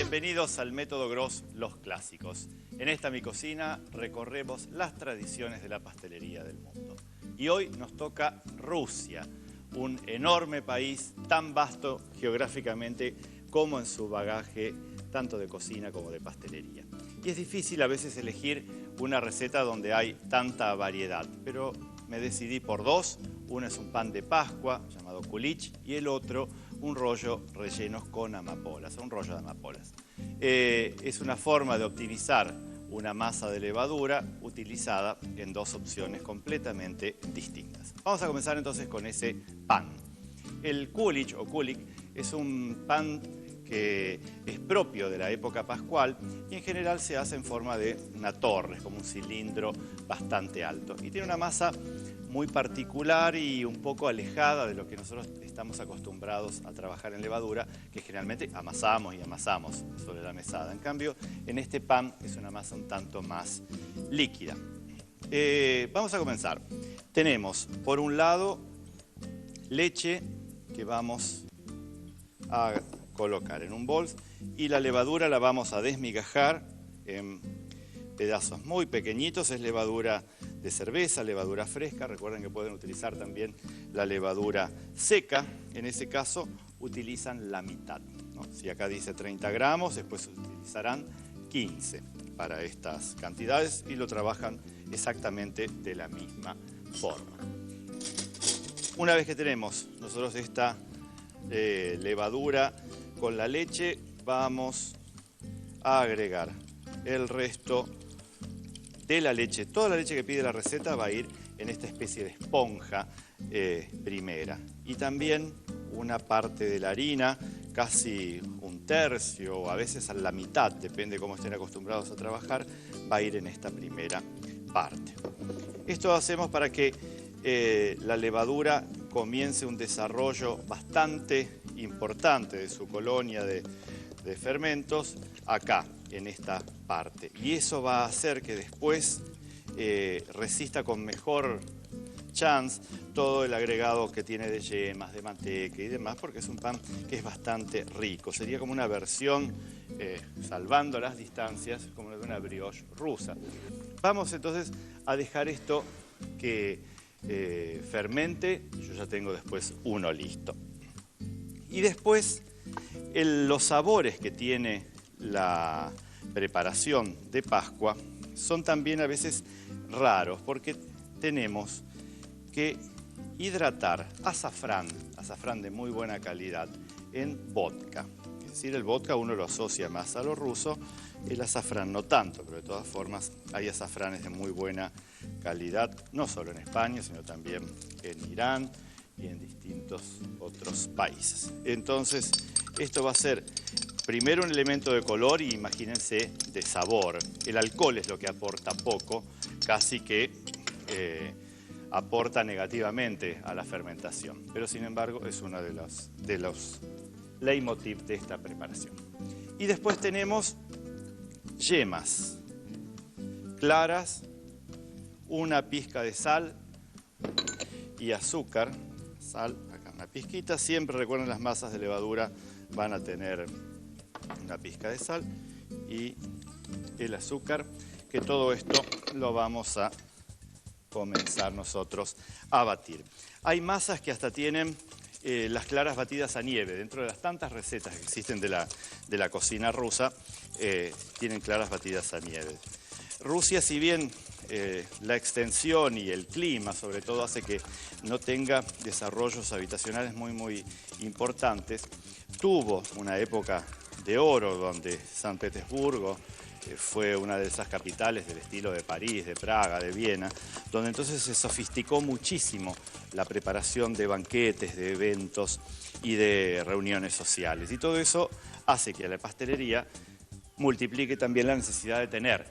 Bienvenidos al Método Gros, los clásicos. En esta Mi Cocina recorremos las tradiciones de la pastelería del mundo. Y hoy nos toca Rusia, un enorme país tan vasto geográficamente como en su bagaje tanto de cocina como de pastelería. Y es difícil a veces elegir una receta donde hay tanta variedad, pero me decidí por dos. Uno es un pan de Pascua llamado kulich y el otro un rollo rellenos con amapolas, un rollo de amapolas. Es una forma de optimizar una masa de levadura utilizada en dos opciones completamente distintas. Vamos a comenzar entonces con ese pan. El kulich o kulik es un pan que es propio de la época pascual y en general se hace en forma de una torre, como un cilindro bastante alto. Y tiene una masa muy particular y un poco alejada de lo que nosotros estamos acostumbrados a trabajar en levadura, que generalmente amasamos y amasamos sobre la mesada. En cambio, en este pan es una masa un tanto más líquida. Vamos a comenzar. Tenemos, por un lado, leche que vamos a colocar en un bol y la levadura la vamos a desmigajar en pedazos muy pequeñitos. Es levadura de cerveza, levadura fresca. Recuerden que pueden utilizar también la levadura seca. En ese caso utilizan la mitad, ¿no? Si acá dice 30 gramos, después utilizarán 15 para estas cantidades y lo trabajan exactamente de la misma forma. Una vez que tenemos nosotros esta levadura con la leche, vamos a agregar el resto de la leche. Toda la leche que pide la receta va a ir en esta especie de esponja primera. Y también una parte de la harina, casi un tercio o a veces a la mitad, depende cómo estén acostumbrados a trabajar, va a ir en esta primera parte. Esto lo hacemos para que la levadura comience un desarrollo bastante importante de su colonia de fermentos acá, en esta parte. Y eso va a hacer que después resista con mejor chance todo el agregado que tiene de yemas, de manteca y demás, porque es un pan que es bastante rico. Sería como una versión, salvando las distancias, como de una brioche rusa. Vamos entonces a dejar esto que fermente. Yo ya tengo después uno listo. Y después los sabores que tiene la preparación de Pascua son también a veces raros, porque tenemos que hidratar azafrán de muy buena calidad en vodka. Es decir, el vodka uno lo asocia más a lo ruso, el azafrán no tanto, pero de todas formas hay azafranes de muy buena calidad, no solo en España, sino también en Irán y en distintos otros países. Entonces, esto va a ser primero un elemento de color y imagínense de sabor. El alcohol es lo que aporta poco, casi que aporta negativamente a la fermentación. Pero sin embargo es uno de los leitmotiv de esta preparación. Y después tenemos yemas claras, una pizca de sal y azúcar. Sal, acá una pizquita. Siempre recuerden, las masas de levadura van a tener una pizca de sal y el azúcar, que todo esto lo vamos a comenzar nosotros a batir. Hay masas que hasta tienen las claras batidas a nieve. Dentro de las tantas recetas que existen de la cocina rusa, tienen claras batidas a nieve. Rusia, si bien la extensión y el clima sobre todo hace que no tenga desarrollos habitacionales muy importantes, tuvo una época de oro donde San Petersburgo fue una de esas capitales del estilo de París, de Praga, de Viena, donde entonces se sofisticó muchísimo la preparación de banquetes, de eventos y de reuniones sociales. Y todo eso hace que la pastelería multiplique también la necesidad de tener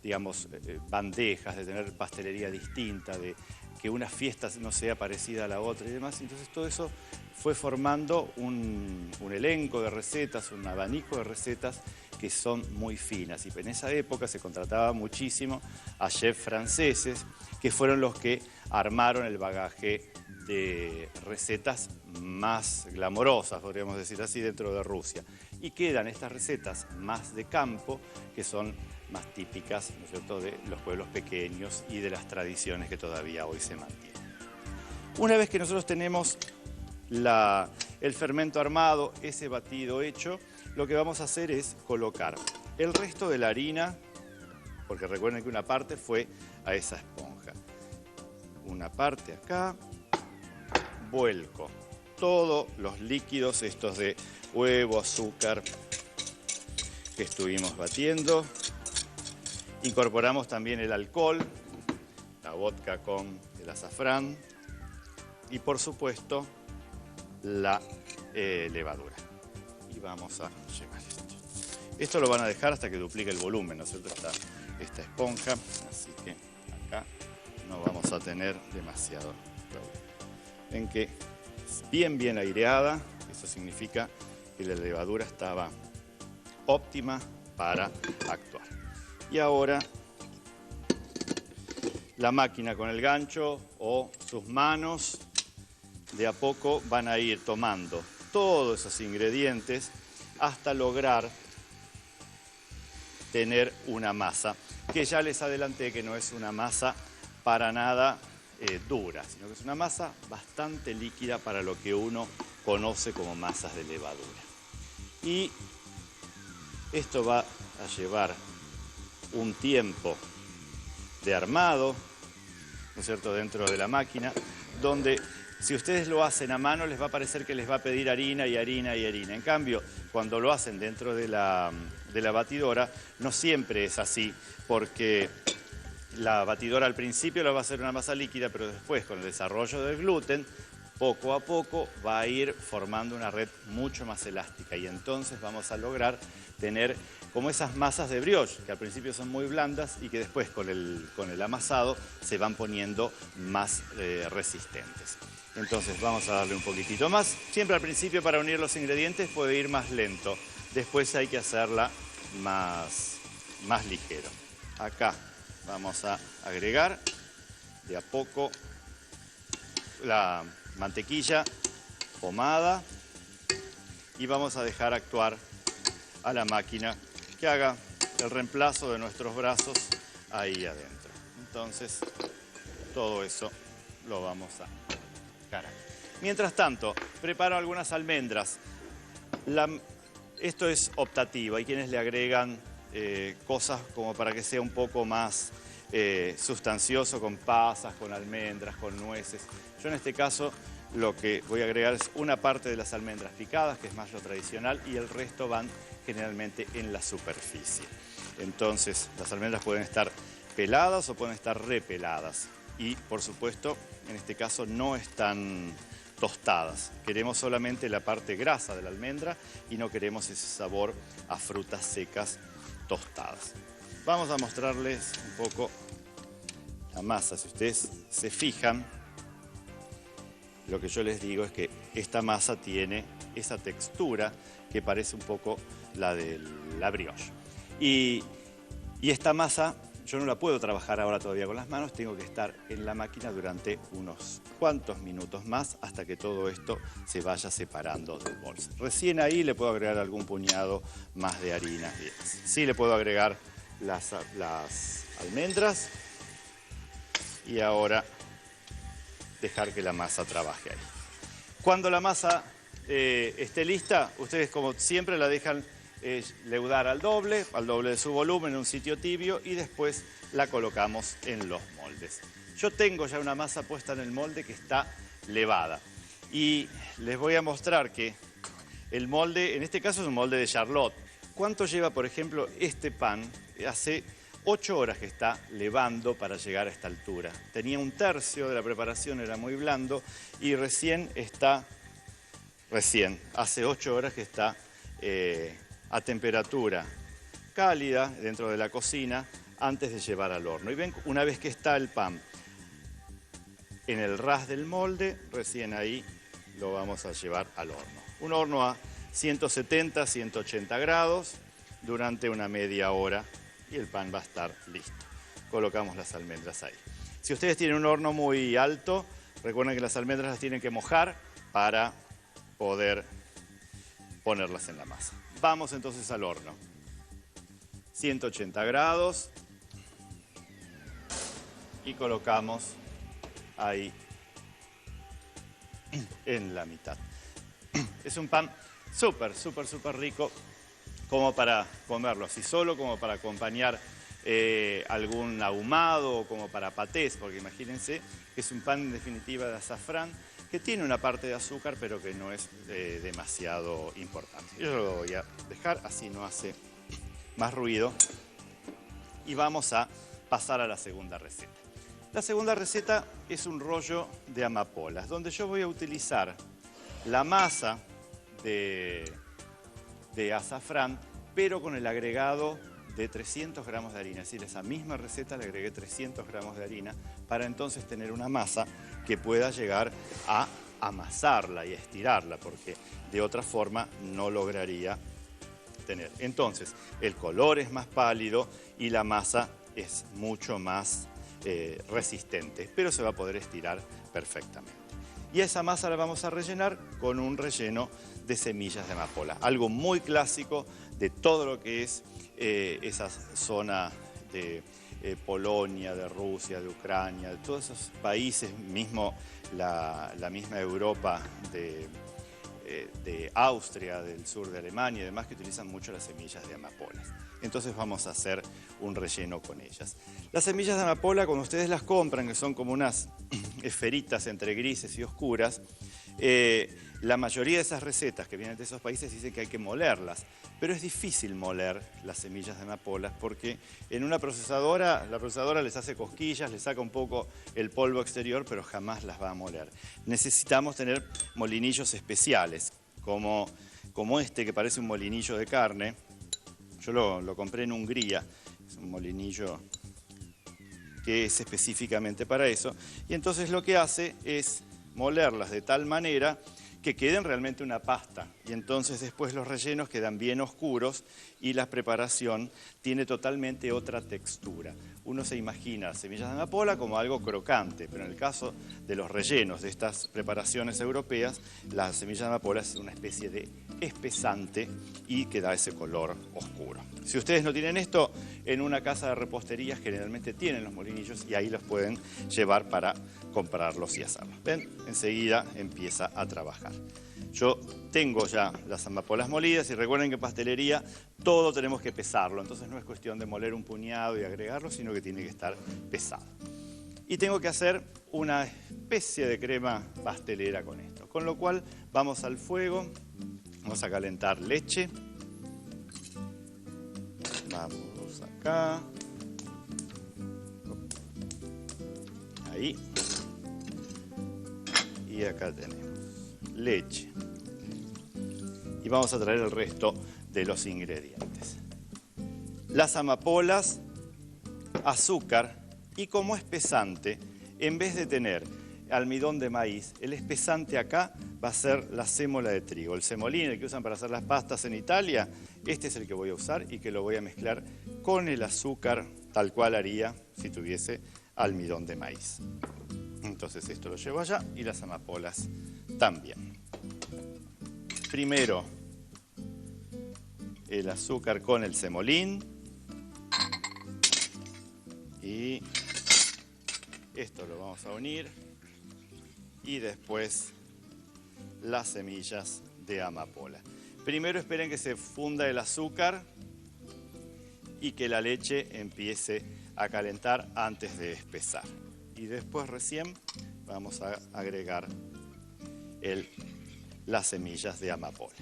digamos, bandejas, de tener pastelería distinta, de que una fiesta no sea parecida a la otra y demás. Entonces todo eso fue formando un elenco de recetas, un abanico de recetas que son muy finas. Y en esa época se contrataba muchísimo a chefs franceses, que fueron los que armaron el bagaje de recetas más glamorosas, podríamos decir así, dentro de Rusia. Y quedan estas recetas más de campo, que son más típicas, ¿no es cierto?, de los pueblos pequeños y de las tradiciones que todavía hoy se mantienen. Una vez que nosotros tenemos el fermento armado, ese batido hecho, lo que vamos a hacer es colocar el resto de la harina, porque recuerden que una parte fue a esa esponja. Una parte acá, vuelco todos los líquidos, estos de huevo, azúcar, que estuvimos batiendo. Incorporamos también el alcohol, la vodka con el azafrán y por supuesto la levadura. Y vamos a llevar esto. Esto lo van a dejar hasta que duplique el volumen, ¿no es cierto? Esta esponja, así que acá no vamos a tener demasiado problema. Ven que es bien aireada, eso significa que la levadura estaba óptima para actuar. Y ahora la máquina con el gancho o sus manos de a poco van a ir tomando todos esos ingredientes hasta lograr tener una masa, que ya les adelanté que no es una masa para nada dura, sino que es una masa bastante líquida para lo que uno conoce como masas de levadura. Y esto va a llevar un tiempo de armado, ¿no es cierto?, dentro de la máquina, donde si ustedes lo hacen a mano les va a parecer que les va a pedir harina y harina y harina. En cambio, cuando lo hacen dentro de la batidora, no siempre es así, porque la batidora al principio la va a hacer una masa líquida, pero después con el desarrollo del gluten, poco a poco va a ir formando una red mucho más elástica y entonces vamos a lograr tener como esas masas de brioche, que al principio son muy blandas y que después con el amasado se van poniendo más resistentes. Entonces vamos a darle un poquitito más. Siempre al principio para unir los ingredientes puede ir más lento. Después hay que hacerla más ligero. Acá vamos a agregar de a poco la mantequilla pomada y vamos a dejar actuar a la máquina que haga el reemplazo de nuestros brazos ahí adentro. Entonces todo eso lo vamos a dejar aquí. Mientras tanto, preparo algunas almendras. Esto es optativo, hay quienes le agregan cosas como para que sea un poco más sustancioso, con pasas, con almendras, con nueces. Yo en este caso lo que voy a agregar es una parte de las almendras picadas, que es más lo tradicional, y el resto van generalmente en la superficie. Entonces las almendras pueden estar peladas o pueden estar repeladas. Y por supuesto, en este caso no están tostadas. Queremos solamente la parte grasa de la almendra y no queremos ese sabor a frutas secas tostadas. Vamos a mostrarles un poco la masa. Si ustedes se fijan, lo que yo les digo es que esta masa tiene esa textura que parece un poco la de la brioche. Y esta masa yo no la puedo trabajar ahora todavía con las manos, tengo que estar en la máquina durante unos cuantos minutos más hasta que todo esto se vaya separando del bol. Recién ahí le puedo agregar algún puñado más de harina. Sí le puedo agregar las almendras y ahora dejar que la masa trabaje ahí. Cuando la masa esté lista, ustedes como siempre la dejan leudar al doble de su volumen en un sitio tibio y después la colocamos en los moldes. Yo tengo ya una masa puesta en el molde que está levada y les voy a mostrar que el molde, en este caso es un molde de Charlotte. ¿Cuánto lleva, por ejemplo, este pan? Hace 8 horas que está levando para llegar a esta altura. Tenía un tercio de la preparación, era muy blando y hace 8 horas que está a temperatura cálida dentro de la cocina antes de llevar al horno. Y ven, una vez que está el pan en el ras del molde, recién ahí lo vamos a llevar al horno. Un horno a 170, 180 grados durante una media hora y el pan va a estar listo. Colocamos las almendras ahí. Si ustedes tienen un horno muy alto, Recuerden que las almendras las tienen que mojar para poder ponerlas en la masa. Vamos entonces al horno. 180 grados. Y colocamos ahí en la mitad. Es un pan súper rico como para comerlo así solo, como para acompañar algún ahumado o como para patés, porque imagínense que es un pan en definitiva de azafrán que tiene una parte de azúcar pero que no es demasiado importante. Yo lo voy a dejar, así no hace más ruido. Y vamos a pasar a la segunda receta. La segunda receta es un rollo de amapolas, donde yo voy a utilizar la masa de azafrán, pero con el agregado de 300 gramos de harina. Es decir, esa misma receta le agregué 300 gramos de harina para entonces tener una masa que pueda llegar a amasarla y a estirarla, porque de otra forma no lograría tener. Entonces, el color es más pálido y la masa es mucho más resistente, pero se va a poder estirar perfectamente. Y esa masa la vamos a rellenar con un relleno de semillas de amapola, algo muy clásico de todo lo que es esa zona de Polonia, de Rusia, de Ucrania, de todos esos países, mismo la misma Europa de Austria, del sur de Alemania y demás, que utilizan mucho las semillas de amapolas. Entonces vamos a hacer un relleno con ellas. Las semillas de amapola, cuando ustedes las compran, que son como unas esferitas entre grises y oscuras, la mayoría de esas recetas que vienen de esos países dicen que hay que molerlas, pero es difícil moler las semillas de amapolas porque en una procesadora, la procesadora les hace cosquillas, les saca un poco el polvo exterior, pero jamás las va a moler. Necesitamos tener molinillos especiales, como este que parece un molinillo de carne. Yo lo compré en Hungría, es un molinillo que es específicamente para eso, y entonces lo que hace es molerlas de tal manera que queden realmente una pasta, y entonces después los rellenos quedan bien oscuros y la preparación tiene totalmente otra textura. Uno se imagina las semillas de amapola como algo crocante, pero en el caso de los rellenos de estas preparaciones europeas, las semillas de amapola es una especie de espesante y que da ese color oscuro. Si ustedes no tienen esto, en una casa de repostería generalmente tienen los molinillos y ahí los pueden llevar para comprarlos y asarlos. ¿Ven? Enseguida empieza a trabajar. Yo tengo ya las amapolas molidas y recuerden que en pastelería todo tenemos que pesarlo, entonces no es cuestión de moler un puñado y agregarlo, sino que tiene que estar pesado. Y tengo que hacer una especie de crema pastelera con esto, con lo cual vamos al fuego, vamos a calentar leche, vamos acá, ahí, y acá tenemos leche. Y vamos a traer el resto de los ingredientes. Las amapolas, azúcar y como espesante, en vez de tener almidón de maíz, el espesante acá va a ser la sémola de trigo. El semolín, el que usan para hacer las pastas en Italia, este es el que voy a usar y que lo voy a mezclar con el azúcar tal cual haría si tuviese almidón de maíz. Entonces esto lo llevo allá y las amapolas también. Primero el azúcar con el semolín y esto lo vamos a unir y después las semillas de amapola. Primero esperen que se funda el azúcar y que la leche empiece a calentar antes de espesar. Y después recién vamos a agregar las semillas de amapola.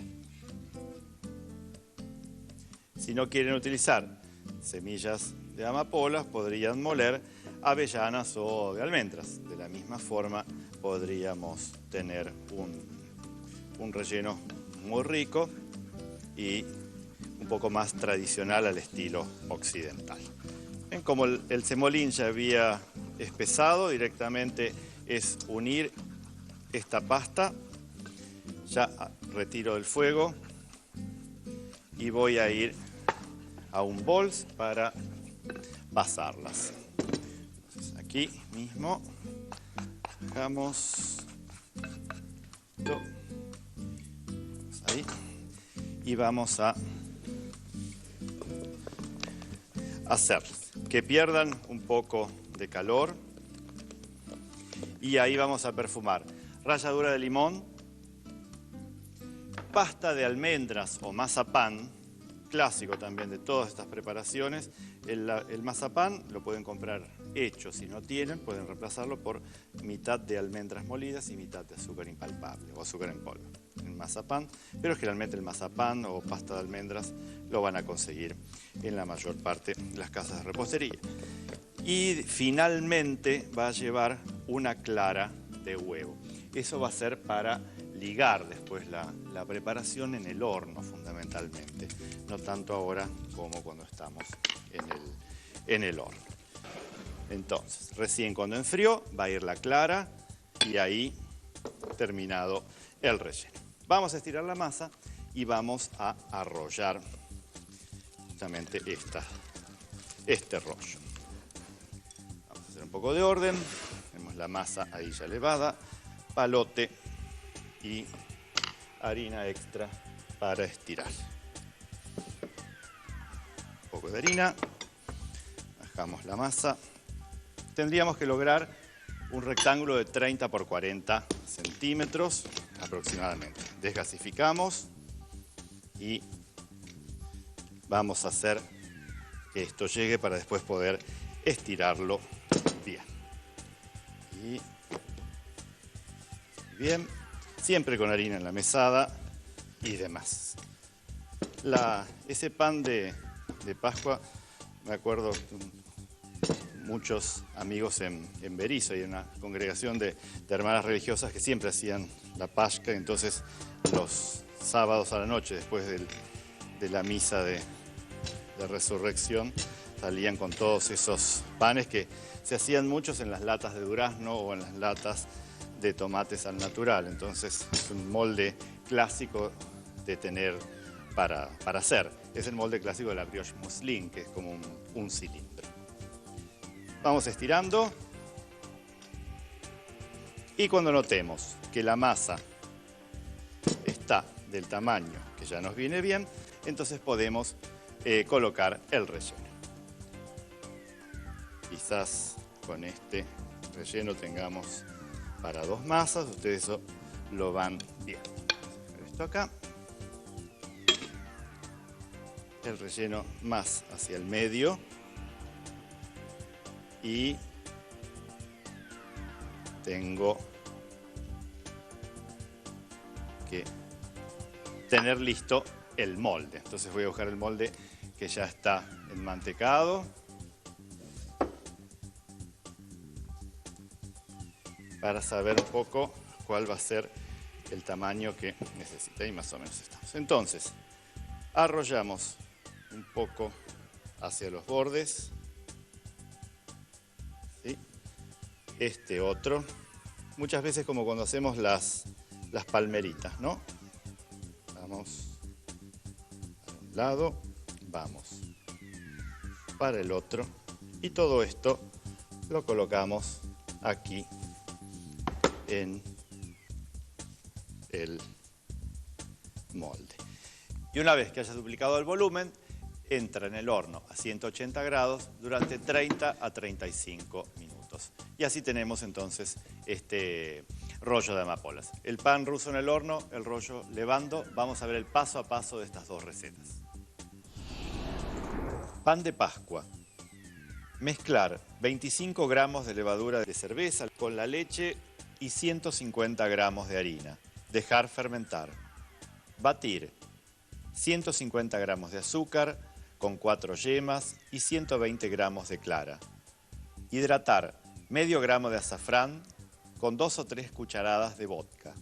Si no quieren utilizar semillas de amapolas, podrían moler avellanas o de almendras. De la misma forma podríamos tener un relleno muy rico y un poco más tradicional al estilo occidental. ¿Ven? Como el semolín ya había espesado, directamente es unir esta pasta. Ya retiro del fuego y voy a ir a un bol para pasarlas. Entonces aquí mismo Bajamos. Ahí. Y vamos a hacer que pierdan un poco de calor. Y ahí vamos a perfumar ralladura de limón, pasta de almendras o mazapán, clásico también de todas estas preparaciones. El mazapán lo pueden comprar hecho, si no tienen, pueden reemplazarlo por mitad de almendras molidas y mitad de azúcar impalpable o azúcar en polvo. El mazapán, pero generalmente el mazapán o pasta de almendras lo van a conseguir en la mayor parte de las casas de repostería. Y finalmente va a llevar una clara de huevo. Eso va a ser para ligar después la preparación en el horno fundamentalmente, no tanto ahora como cuando estamos en el horno. Entonces, recién cuando enfrió va a ir la clara y ahí terminado el relleno. Vamos a estirar la masa y vamos a arrollar justamente este rollo. Vamos a hacer un poco de orden. Tenemos la masa ahí ya elevada, palote y harina extra para estirar. Un poco de harina, bajamos la masa. Tendríamos que lograr un rectángulo de 30 por 40 centímetros aproximadamente. Desgasificamos y vamos a hacer que esto llegue para después poder estirarlo bien. Y bien, siempre con harina en la mesada y demás. Ese pan de Pascua, me acuerdo muchos amigos en Berisso, hay una congregación de hermanas religiosas que siempre hacían la Pascua, entonces los sábados a la noche, después de la misa de resurrección, salían con todos esos panes que se hacían muchos en las latas de durazno o en las latas de tomates al natural. Entonces es un molde clásico de tener para hacer. Es el molde clásico de la brioche mousseline, que es como un cilindro. Vamos estirando y cuando notemos que la masa está del tamaño que ya nos viene bien, entonces podemos colocar el relleno. Quizás con este relleno tengamos para 2 masas, ustedes eso lo van viendo. Esto acá, el relleno más hacia el medio y tengo que tener listo el molde. Entonces voy a buscar el molde que ya está enmantecado. Para saber un poco cuál va a ser el tamaño que necesita. Y más o menos estamos. Entonces, arrollamos un poco hacia los bordes. ¿Sí? Este otro. Muchas veces como cuando hacemos las palmeritas, ¿no? Vamos para un lado, vamos para el otro. Y todo esto lo colocamos aquí en el molde. Y una vez que haya duplicado el volumen, entra en el horno a 180 grados durante 30 a 35 minutos. Y así tenemos entonces este rollo de amapolas. El pan ruso en el horno, el rollo levando. Vamos a ver el paso a paso de estas dos recetas. Pan de Pascua. Mezclar 25 gramos de levadura de cerveza con la leche y 150 gramos de harina. Dejar fermentar. Batir 150 gramos de azúcar con 4 yemas y 120 gramos de clara. Hidratar medio gramo de azafrán con 2 o 3 cucharadas de vodka.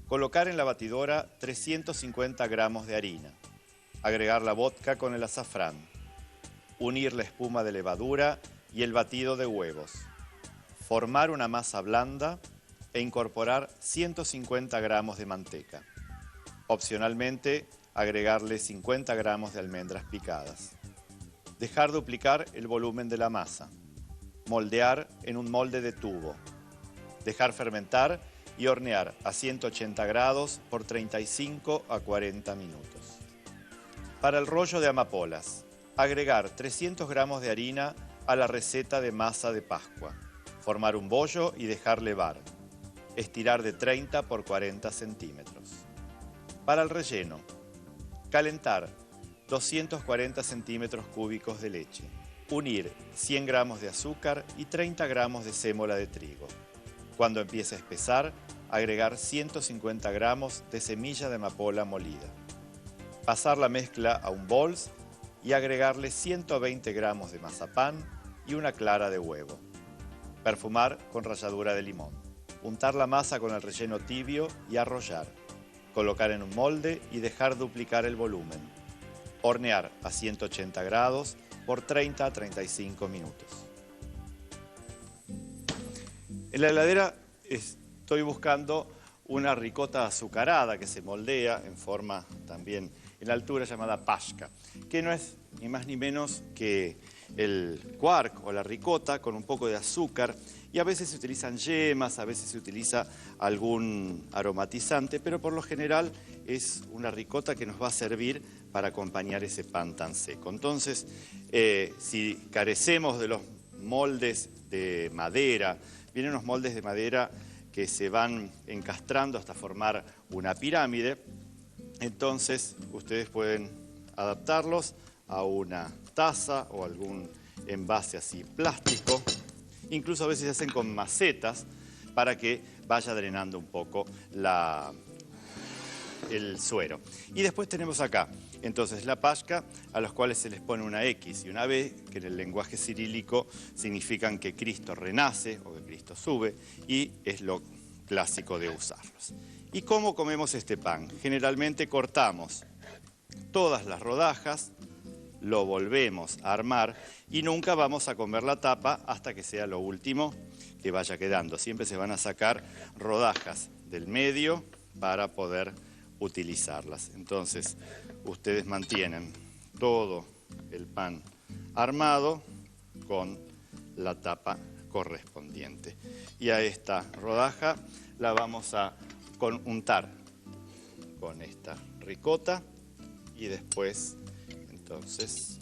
Colocar en la batidora 350 gramos de harina. Agregar la vodka con el azafrán. Unir la espuma de levadura y el batido de huevos. Formar una masa blanda e incorporar 150 gramos de manteca. Opcionalmente, agregarle 50 gramos de almendras picadas. Dejar duplicar el volumen de la masa. Moldear en un molde de tubo. Dejar fermentar y hornear a 180 grados por 35 a 40 minutos. Para el rollo de amapolas, agregar 300 gramos de harina a la receta de masa de Pascua. Formar un bollo y dejar levar. Estirar de 30 por 40 centímetros. Para el relleno, calentar 240 centímetros cúbicos de leche. Unir 100 gramos de azúcar y 30 gramos de sémola de trigo. Cuando empiece a espesar, agregar 150 gramos de semilla de amapola molida. Pasar la mezcla a un bols y agregarle 120 gramos de mazapán y una clara de huevo. Perfumar con ralladura de limón. Untar la masa con el relleno tibio y arrollar. Colocar en un molde y dejar duplicar el volumen. Hornear a 180 grados por 30 a 35 minutos. En la heladera estoy buscando una ricota azucarada que se moldea en forma también en altura llamada pashka, que no es ni más ni menos que el quark o la ricota con un poco de azúcar, y a veces se utilizan yemas, a veces se utiliza algún aromatizante, pero por lo general es una ricota que nos va a servir para acompañar ese pan tan seco. Entonces, si carecemos de los moldes de madera, vienen unos moldes de madera que se van encastrando hasta formar una pirámide, entonces ustedes pueden adaptarlos a una taza o algún envase así plástico. Incluso a veces se hacen con macetas para que vaya drenando un poco el suero. Y después tenemos acá, entonces, la pashka, a los cuales se les pone una X y una B, que en el lenguaje cirílico significan que Cristo renace o que Cristo sube, y es lo clásico de usarlos. ¿Y cómo comemos este pan? Generalmente cortamos todas las rodajas, lo volvemos a armar y nunca vamos a comer la tapa hasta que sea lo último que vaya quedando. Siempre se van a sacar rodajas del medio para poder utilizarlas. Entonces, ustedes mantienen todo el pan armado con la tapa correspondiente. Y a esta rodaja la vamos a untar con esta ricota y después, entonces,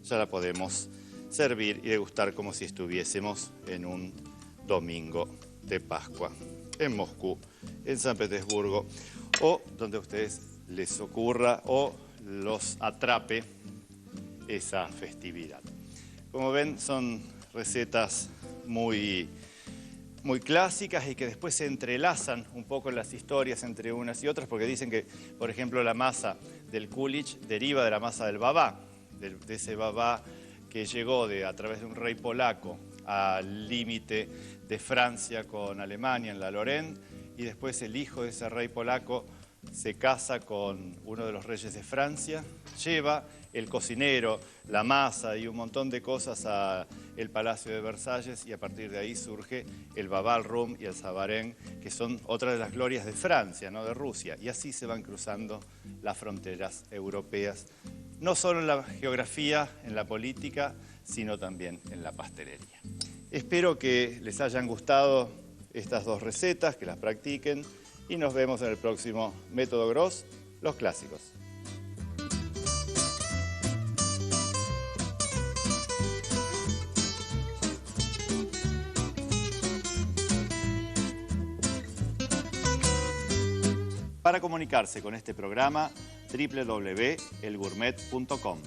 ya la podemos servir y degustar como si estuviésemos en un domingo de Pascua en Moscú, en San Petersburgo o donde a ustedes les ocurra o los atrape esa festividad. Como ven, son recetas muy clásicas y que después se entrelazan un poco en las historias entre unas y otras, porque dicen que, por ejemplo, la masa del kulich deriva de la masa del babá, de ese babá que llegó a través de un rey polaco al límite de Francia con Alemania en la Lorraine, y después el hijo de ese rey polaco se casa con uno de los reyes de Francia, lleva el cocinero, la masa y un montón de cosas al Palacio de Versalles, y a partir de ahí surge el babá al rum y el sabarén, que son otra de las glorias de Francia, no de Rusia, y así se van cruzando las fronteras europeas, no solo en la geografía, en la política, sino también en la pastelería. Espero que les hayan gustado estas dos recetas, que las practiquen, y nos vemos en el próximo Método Gross, los clásicos. Para comunicarse con este programa, www.elgourmet.com.